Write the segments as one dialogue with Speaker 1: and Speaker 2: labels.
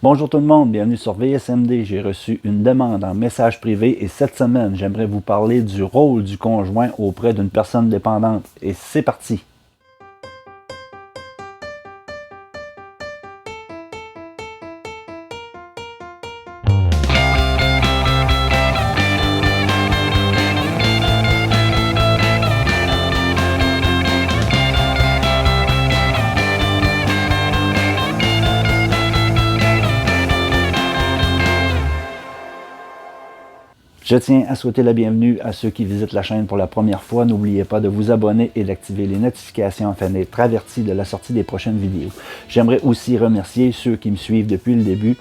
Speaker 1: Bonjour tout le monde, bienvenue sur VSMD. J'ai reçu une demande en message privé et cette semaine, j'aimerais vous parler du rôle du conjoint auprès d'une personne dépendante. Et c'est parti! Je tiens à souhaiter la bienvenue à ceux qui visitent la chaîne pour la première fois. N'oubliez pas de vous abonner et d'activer les notifications afin d'être averti de la sortie des prochaines vidéos. J'aimerais aussi remercier ceux qui me suivent depuis le début.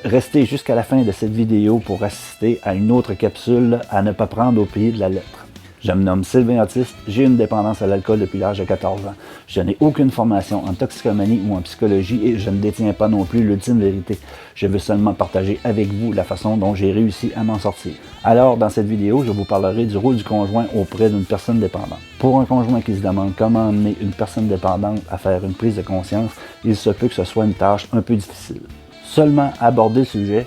Speaker 1: Restez jusqu'à la fin de cette vidéo pour assister à une autre capsule à ne pas prendre au pied de la lettre. Je me nomme Sylvain Autiste, j'ai une dépendance à l'alcool depuis l'âge de 14 ans. Je n'ai aucune formation en toxicomanie ou en psychologie et je ne détiens pas non plus l'ultime vérité. Je veux seulement partager avec vous la façon dont j'ai réussi à m'en sortir. Alors, dans cette vidéo, je vous parlerai du rôle du conjoint auprès d'une personne dépendante. Pour un conjoint qui se demande comment amener une personne dépendante à faire une prise de conscience, il se peut que ce soit une tâche un peu difficile. Seulement aborder le sujet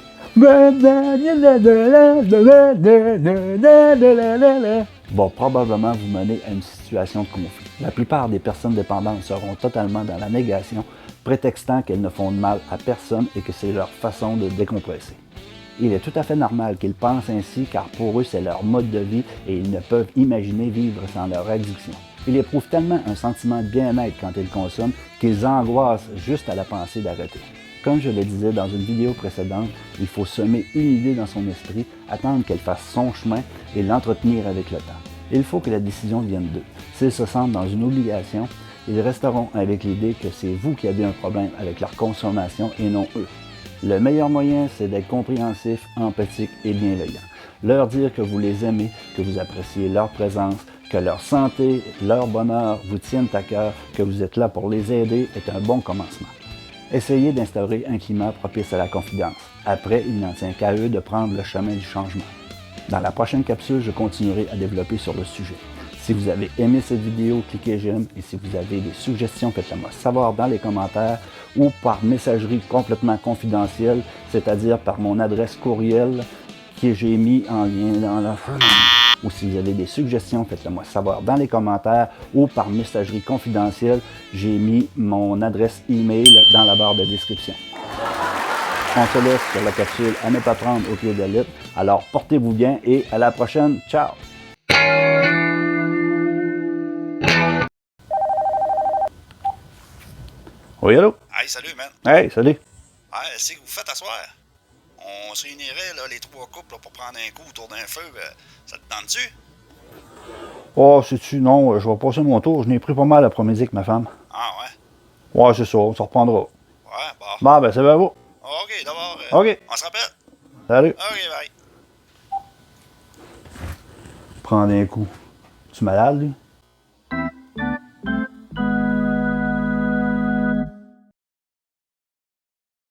Speaker 1: va probablement vous mener à une situation de conflit. La plupart des personnes dépendantes seront totalement dans la négation, prétextant qu'elles ne font de mal à personne et que c'est leur façon de décompresser. Il est tout à fait normal qu'ils pensent ainsi car pour eux c'est leur mode de vie et ils ne peuvent imaginer vivre sans leur addiction. Ils éprouvent tellement un sentiment de bien-être quand ils consomment qu'ils angoissent juste à la pensée d'arrêter. Comme je le disais dans une vidéo précédente, il faut semer une idée dans son esprit, attendre qu'elle fasse son chemin et l'entretenir avec le temps. Il faut que la décision vienne d'eux. S'ils se sentent dans une obligation, ils resteront avec l'idée que c'est vous qui avez un problème avec leur consommation et non eux. Le meilleur moyen, c'est d'être compréhensif, empathique et bienveillant. Leur dire que vous les aimez, que vous appréciez leur présence, que leur santé, leur bonheur vous tiennent à cœur, que vous êtes là pour les aider est un bon commencement. Essayez d'instaurer un climat propice à la confidence. Après, il n'en tient qu'à eux de prendre le chemin du changement. Dans la prochaine capsule, je continuerai à développer sur le sujet. Si vous avez aimé cette vidéo, cliquez j'aime et si vous avez des suggestions, faites-le moi savoir dans les commentaires ou par messagerie complètement confidentielle, c'est-à-dire par mon adresse courriel que j'ai mis en lien dans la... Ou si vous avez des suggestions, faites-le moi savoir dans les commentaires ou par messagerie confidentielle, j'ai mis mon adresse email dans la barre de description. On se laisse sur la capsule à ne pas prendre au pied de la lettre. Alors portez-vous bien et à la prochaine. Ciao! Oui, allô?
Speaker 2: Hey, salut, man.
Speaker 1: Hey, salut!
Speaker 2: Hey, c'est que vous faites à soir? On se réunirait, là, les trois couples, là, pour prendre un coup autour d'un feu. Ça te tente-tu?
Speaker 1: Oh, sais-tu, non, je vais passer mon tour. Je n'ai pris pas mal après-midi avec ma femme.
Speaker 2: Ah, ouais?
Speaker 1: Ouais, c'est ça, on se reprendra.
Speaker 2: Ouais, bon.
Speaker 1: Bon, ben, c'est bien vous.
Speaker 2: OK, d'abord,
Speaker 1: OK.
Speaker 2: on se rappelle?
Speaker 1: Salut.
Speaker 2: OK, bye.
Speaker 1: Prendre un coup. Tu es malade, lui?